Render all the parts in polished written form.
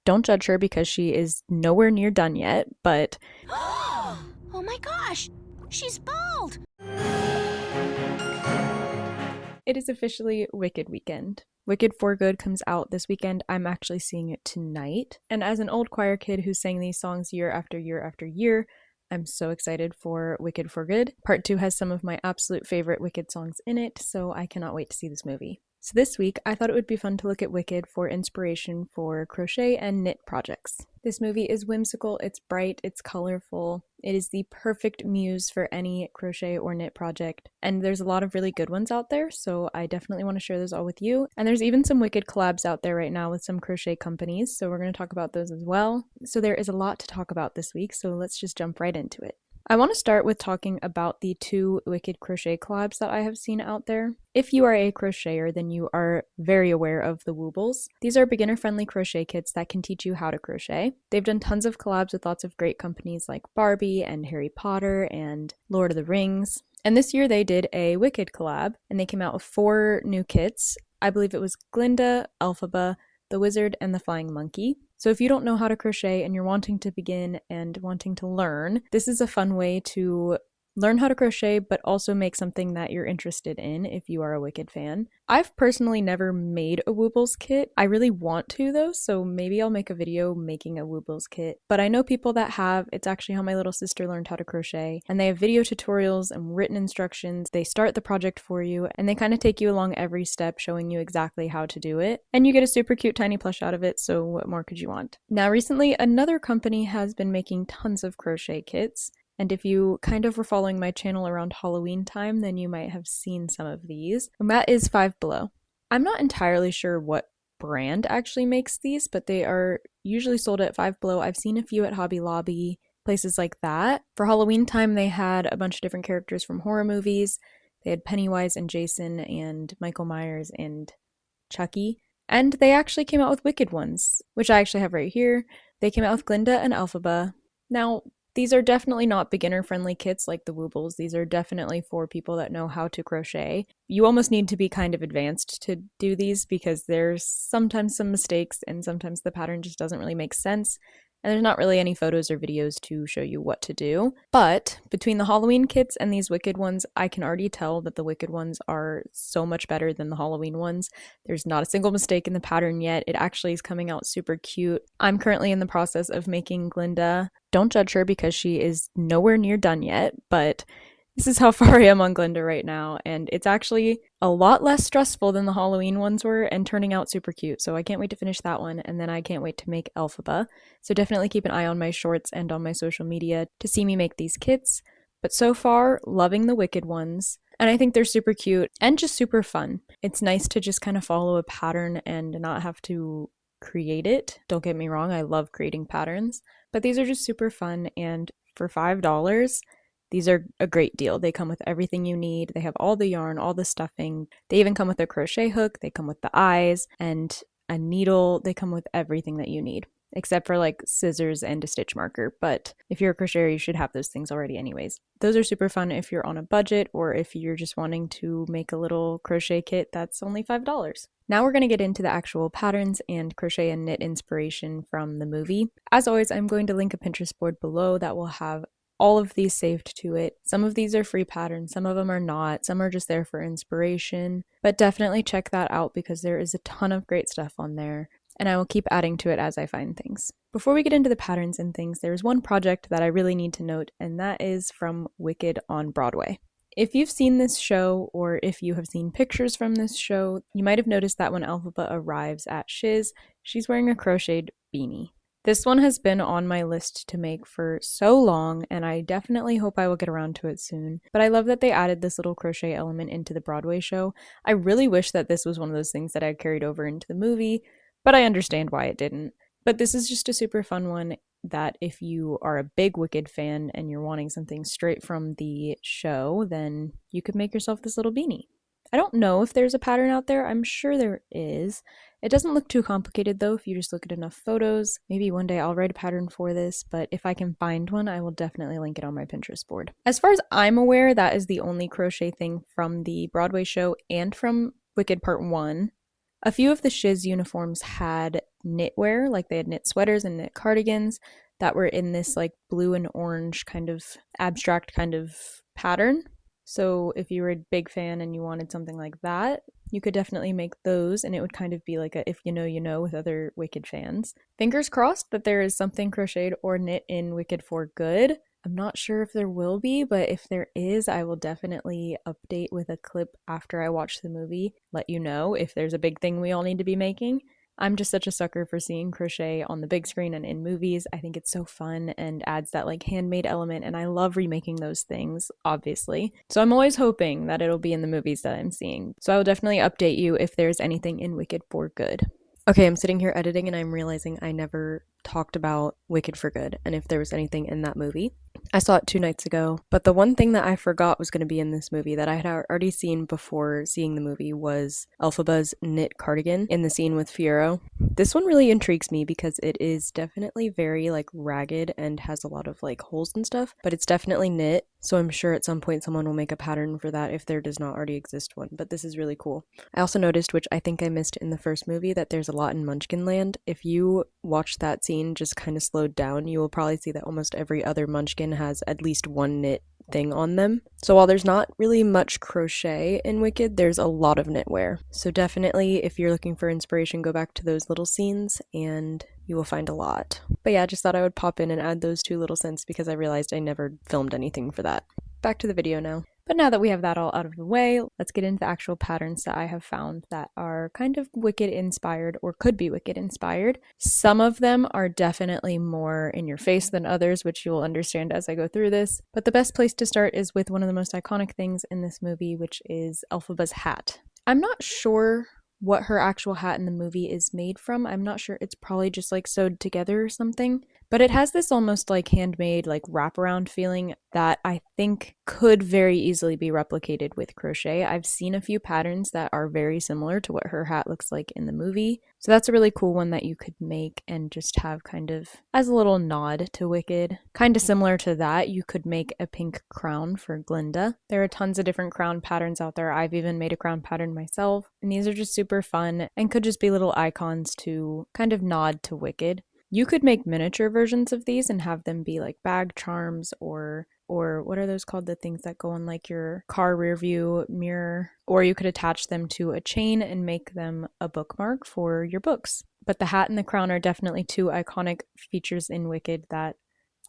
Don't judge her because she is nowhere near done yet, but Oh my gosh, she's bald! it is officially Wicked weekend. Wicked for Good comes out this weekend. I'm actually seeing it tonight. And as an old choir kid who sang these songs year after year after year, I'm so excited for Wicked for Good. Part 2 has some of my absolute favorite Wicked songs in it, so I cannot wait to see this movie. So this week, I thought it would be fun to look at Wicked for inspiration for crochet and knit projects. This movie is whimsical, it's bright, it's colorful. It is the perfect muse for any crochet or knit project. And there's a lot of really good ones out there, so I definitely want to share those all with you. And there's even some Wicked collabs out there right now with some crochet companies, so we're going to talk about those as well. So there is a lot to talk about this week, so let's just jump right into it. I want to start with talking about the 2 Wicked crochet collabs that I have seen out there. If you are a crocheter, then you are very aware of the Woobles. These are beginner-friendly crochet kits that can teach you how to crochet. They've done tons of collabs with lots of great companies like Barbie and Harry Potter and Lord of the Rings. And this year they did a Wicked collab, and they came out with 4 new kits. I believe it was Glinda, Elphaba, the Wizard, and the Flying Monkey. So if you don't know how to crochet and you're wanting to begin and wanting to learn, this is a fun way to learn how to crochet, but also make something that you're interested in if you are a Wicked fan. I've personally never made a Woobles kit. I really want to though, so maybe I'll make a video making a Woobles kit. But I know people that have. It's actually how my little sister learned how to crochet, and they have video tutorials and written instructions. They start the project for you, and they kind of take you along every step, showing you exactly how to do it. And you get a super cute tiny plush out of it, so what more could you want? Now recently, another company has been making tons of crochet kits. And if you kind of were following my channel around Halloween time, then you might have seen some of these. And that is Five Below. I'm not entirely sure what brand actually makes these, but they are usually sold at Five Below. I've seen a few at Hobby Lobby, places like that. For Halloween time, they had a bunch of different characters from horror movies. They had Pennywise and Jason and Michael Myers and Chucky. And they actually came out with Wicked ones, which I actually have right here. They came out with Glinda and Elphaba. Now, these are definitely not beginner-friendly kits like the Woobles. These are definitely for people that know how to crochet. You almost need to be kind of advanced to do these because there's sometimes some mistakes and sometimes the pattern just doesn't really make sense. And there's not really any photos or videos to show you what to do. But between the Halloween kits and these Wicked ones, I can already tell that the Wicked ones are so much better than the Halloween ones. There's not a single mistake in the pattern yet. It actually is coming out super cute. I'm currently in the process of making Glinda. Don't judge her because she is nowhere near done yet, but this is how far I am on Glinda right now, and it's actually a lot less stressful than the Halloween ones were and turning out super cute, so I can't wait to finish that one, and then I can't wait to make Elphaba. So definitely keep an eye on my shorts and on my social media to see me make these kits, but so far, loving the Wicked ones, and I think they're super cute and just super fun. It's nice to just kind of follow a pattern and not have to create it. Don't get me wrong, I love creating patterns, but these are just super fun, and for $5, these are a great deal. They come with everything you need. They have all the yarn, all the stuffing. They even come with a crochet hook. They come with the eyes and a needle. They come with everything that you need, except for like scissors and a stitch marker. But if you're a crocheter, you should have those things already anyways. Those are super fun if you're on a budget or if you're just wanting to make a little crochet kit that's only $5. Now we're going to get into the actual patterns and crochet and knit inspiration from the movie. As always, I'm going to link a Pinterest board below that will have all of these saved to it. Some of these are free patterns, some of them are not, some are just there for inspiration, but definitely check that out because there is a ton of great stuff on there, and I will keep adding to it as I find things. Before we get into the patterns and things, there is one project that I really need to note, and that is from Wicked on Broadway. If you've seen this show, or if you have seen pictures from this show, you might have noticed that when Elphaba arrives at Shiz, she's wearing a crocheted beanie. This one has been on my list to make for so long, and I definitely hope I will get around to it soon. But I love that they added this little crochet element into the Broadway show. I really wish that this was one of those things that I carried over into the movie, but I understand why it didn't. But this is just a super fun one that if you are a big Wicked fan and you're wanting something straight from the show, then you could make yourself this little beanie. I don't know if there's a pattern out there. I'm sure there is. It doesn't look too complicated though if you just look at enough photos. Maybe one day I'll write a pattern for this, but if I can find one, I will definitely link it on my Pinterest board. As far as I'm aware, that is the only crochet thing from the Broadway show and from Wicked Part 1. A few of the Shiz uniforms had knitwear, like they had knit sweaters and knit cardigans that were in this like blue and orange kind of abstract kind of pattern. So if you were a big fan and you wanted something like that, you could definitely make those, and it would kind of be like a if you know, you know with other Wicked fans. Fingers crossed that there is something crocheted or knit in Wicked for Good. I'm not sure if there will be, but if there is, I will definitely update with a clip after I watch the movie, let you know if there's a big thing we all need to be making. I'm just such a sucker for seeing crochet on the big screen and in movies. I think it's so fun and adds that like handmade element, and I love remaking those things, obviously. So I'm always hoping that it'll be in the movies that I'm seeing. So I will definitely update you if there's anything in Wicked for Good. Okay, I'm sitting here editing and I'm realizing I never talked about Wicked for Good and if there was anything in that movie. I saw it 2 nights ago, but the one thing that I forgot was going to be in this movie that I had already seen before seeing the movie was Elphaba's knit cardigan in the scene with Fiero. This one really intrigues me because it is definitely very like ragged and has a lot of like holes and stuff, but it's definitely knit, so I'm sure at some point someone will make a pattern for that if there does not already exist one, but this is really cool. I also noticed, which I think I missed in the first movie, that there's a lot in Munchkin Land. If you watch that scene just kind of slowed down, you will probably see that almost every other Munchkin has at least one knit thing on them. So while there's not really much crochet in Wicked, there's a lot of knitwear. So definitely, if you're looking for inspiration, go back to those little scenes and you will find a lot. But yeah, I just thought I would pop in and add those 2 little scents because I realized I never filmed anything for that. Back to the video now. But now that we have that all out of the way, let's get into the actual patterns that I have found that are kind of Wicked inspired or could be Wicked inspired. Some of them are definitely more in your face than others, which you will understand as I go through this. But the best place to start is with one of the most iconic things in this movie, which is Elphaba's hat. I'm not sure what her actual hat in the movie is made from. I'm not sure. It's probably just like sewed together or something. But it has this almost like handmade, like wraparound feeling that I think could very easily be replicated with crochet. I've seen a few patterns that are very similar to what her hat looks like in the movie. So that's a really cool one that you could make and just have kind of as a little nod to Wicked. Kind of similar to that, you could make a pink crown for Glinda. There are tons of different crown patterns out there. I've even made a crown pattern myself, and these are just super fun and could just be little icons to kind of nod to Wicked. You could make miniature versions of these and have them be like bag charms or what are those called? The things that go on like your car rear view mirror. Or you could attach them to a chain and make them a bookmark for your books. But the hat and the crown are definitely 2 iconic features in Wicked that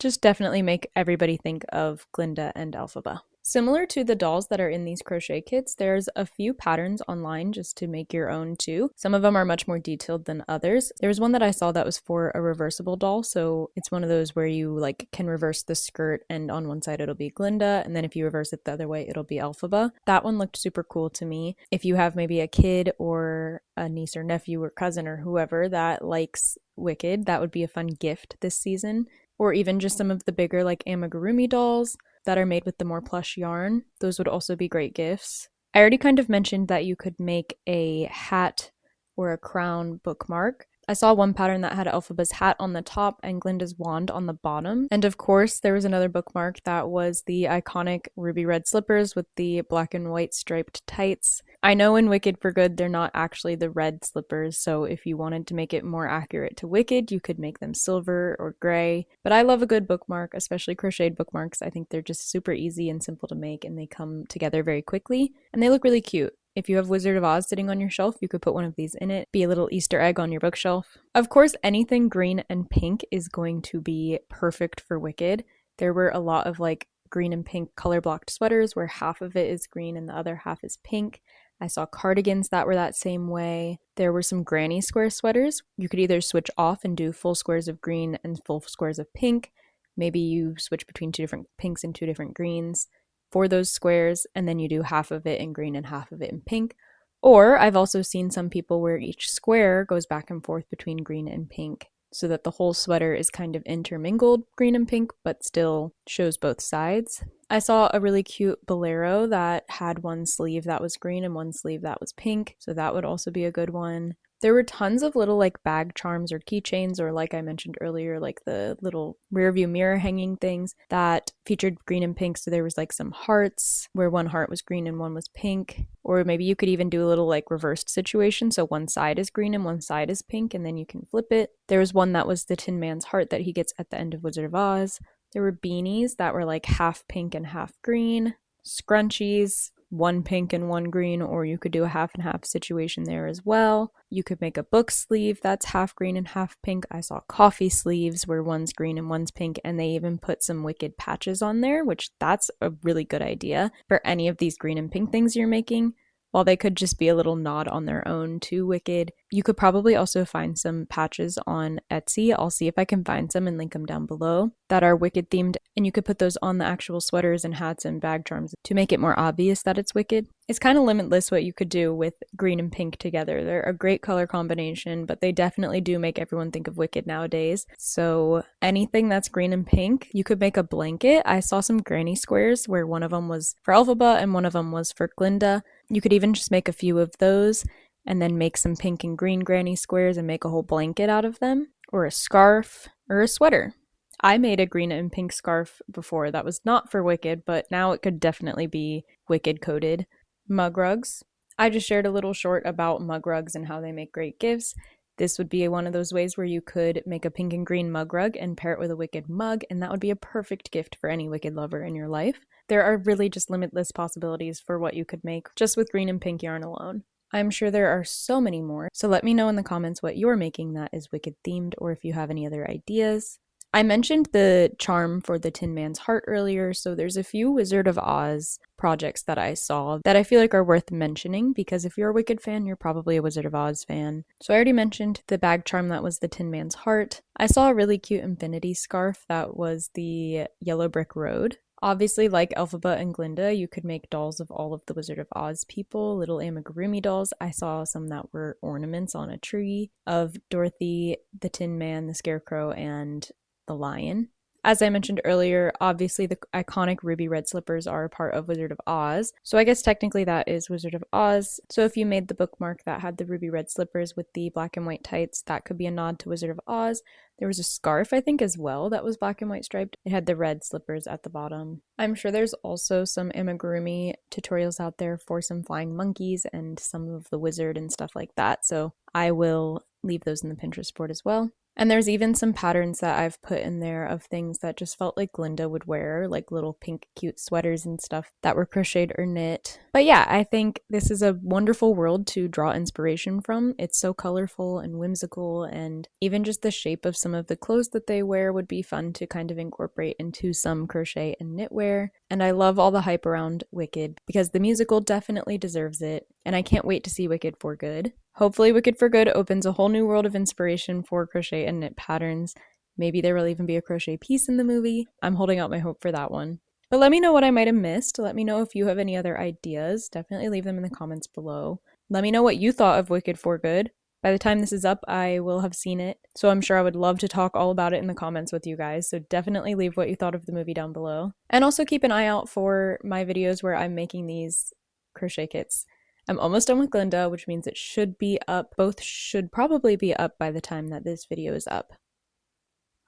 just definitely make everybody think of Glinda and Elphaba. Similar to the dolls that are in these crochet kits, there's a few patterns online just to make your own too. Some of them are much more detailed than others. There was one that I saw that was for a reversible doll, so it's one of those where you like can reverse the skirt and on one side it'll be Glinda, and then if you reverse it the other way it'll be Elphaba. That one looked super cool to me. If you have maybe a kid or a niece or nephew or cousin or whoever that likes Wicked, that would be a fun gift this season. Or even just some of the bigger like amigurumi dolls that are made with the more plush yarn. Those would also be great gifts. I already kind of mentioned that you could make a hat or a crown bookmark. I saw one pattern that had Elphaba's hat on the top and Glinda's wand on the bottom. And of course, there was another bookmark that was the iconic ruby red slippers with the black and white striped tights. I know in Wicked for Good, they're not actually the red slippers, so if you wanted to make it more accurate to Wicked, you could make them silver or gray. But I love a good bookmark, especially crocheted bookmarks. I think they're just super easy and simple to make, and they come together very quickly, and they look really cute. If you have Wizard of Oz sitting on your shelf, you could put one of these in it, be a little Easter egg on your bookshelf. Of course, anything green and pink is going to be perfect for Wicked. There were a lot of like green and pink color blocked sweaters where half of it is green and the other half is pink. I saw cardigans that were that same way. There were some granny square sweaters. You could either switch off and do full squares of green and full squares of pink. Maybe you switch between 2 different pinks and 2 different greens for those squares, and then you do half of it in green and half of it in pink. Or I've also seen some people where each square goes back and forth between green and pink so that the whole sweater is kind of intermingled green and pink but still shows both sides. I saw a really cute bolero that had one sleeve that was green and one sleeve that was pink, so that would also be a good one. There were tons of little like bag charms or keychains, or like I mentioned earlier, like the little rear view mirror hanging things that featured green and pink. So there was like some hearts where one heart was green and one was pink. Or maybe you could even do a little like reversed situation. So one side is green and one side is pink, and then you can flip it. There was one that was the Tin Man's heart that he gets at the end of Wizard of Oz. There were beanies that were like half pink and half green. Scrunchies, one pink and one green, or you could do a half and half situation there as well. You could make a book sleeve that's half green and half pink. I saw coffee sleeves where one's green and one's pink, and they even put some Wicked patches on there, which that's a really good idea for any of these green and pink things you're making. While they could just be a little nod on their own to Wicked, you could probably also find some patches on Etsy. I'll see if I can find some and link them down below that are Wicked themed, and you could put those on the actual sweaters and hats and bag charms to make it more obvious that it's Wicked. It's kind of limitless what you could do with green and pink together. They're a great color combination, but they definitely do make everyone think of Wicked nowadays. So anything that's green and pink, you could make a blanket. I saw some granny squares where one of them was for Elphaba and one of them was for Glinda. You could even just make a few of those and then make some pink and green granny squares and make a whole blanket out of them, or a scarf, or a sweater. I made a green and pink scarf before that was not for Wicked, but now it could definitely be Wicked coded. Mug rugs. I just shared a little short about mug rugs and how they make great gifts. This would be one of those ways where you could make a pink and green mug rug and pair it with a Wicked mug, and that would be a perfect gift for any Wicked lover in your life. There are really just limitless possibilities for what you could make just with green and pink yarn alone. I'm sure there are so many more, so let me know in the comments what you're making that is Wicked themed, or if you have any other ideas. I mentioned the charm for the Tin Man's heart earlier, so there's a few Wizard of Oz projects that I saw that I feel like are worth mentioning, because if you're a Wicked fan, you're probably a Wizard of Oz fan. So I already mentioned the bag charm that was the Tin Man's heart. I saw a really cute infinity scarf that was the Yellow Brick Road. Obviously, like Elphaba and Glinda, you could make dolls of all of the Wizard of Oz people, little amigurumi dolls. I saw some that were ornaments on a tree of Dorothy, the Tin Man, the Scarecrow, and the lion. As I mentioned earlier, obviously the iconic ruby red slippers are a part of Wizard of Oz, so I guess technically that is Wizard of Oz. So if you made the bookmark that had the ruby red slippers with the black and white tights, that could be a nod to Wizard of Oz. There was a scarf, I think, as well that was black and white striped. It had the red slippers at the bottom. I'm sure there's also some amigurumi tutorials out there for some flying monkeys and some of the wizard and stuff like that, so I will leave those in the Pinterest board as well. And there's even some patterns that I've put in there of things that just felt like Glinda would wear, like little pink cute sweaters and stuff that were crocheted or knit. But yeah, I think this is a wonderful world to draw inspiration from. It's so colorful and whimsical, and even just the shape of some of the clothes that they wear would be fun to kind of incorporate into some crochet and knitwear. And I love all the hype around Wicked because the musical definitely deserves it, and I can't wait to see Wicked for Good. Hopefully Wicked for Good opens a whole new world of inspiration for crochet and knit patterns. Maybe there will even be a crochet piece in the movie. I'm holding out my hope for that one. But let me know what I might have missed. Let me know if you have any other ideas. Definitely leave them in the comments below. Let me know what you thought of Wicked for Good. By the time this is up, I will have seen it, so I'm sure I would love to talk all about it in the comments with you guys, so definitely leave what you thought of the movie down below. And also keep an eye out for my videos where I'm making these crochet kits. I'm almost done with Glinda, which means it should be up. Both should probably be up by the time that this video is up.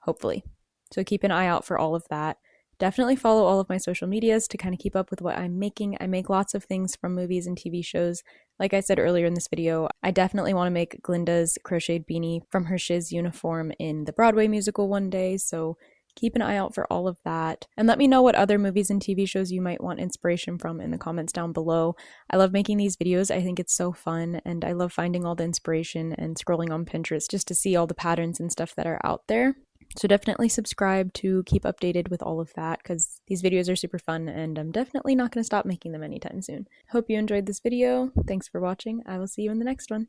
Hopefully. So keep an eye out for all of that. Definitely follow all of my social medias to kind of keep up with what I'm making. I make lots of things from movies and TV shows. Like I said earlier in this video, I definitely want to make Glinda's crocheted beanie from her Shiz uniform in the Broadway musical one day, so keep an eye out for all of that. And let me know what other movies and TV shows you might want inspiration from in the comments down below. I love making these videos. I think it's so fun, and I love finding all the inspiration and scrolling on Pinterest just to see all the patterns and stuff that are out there. So definitely subscribe to keep updated with all of that, because these videos are super fun and I'm definitely not going to stop making them anytime soon. Hope you enjoyed this video. Thanks for watching. I will see you in the next one.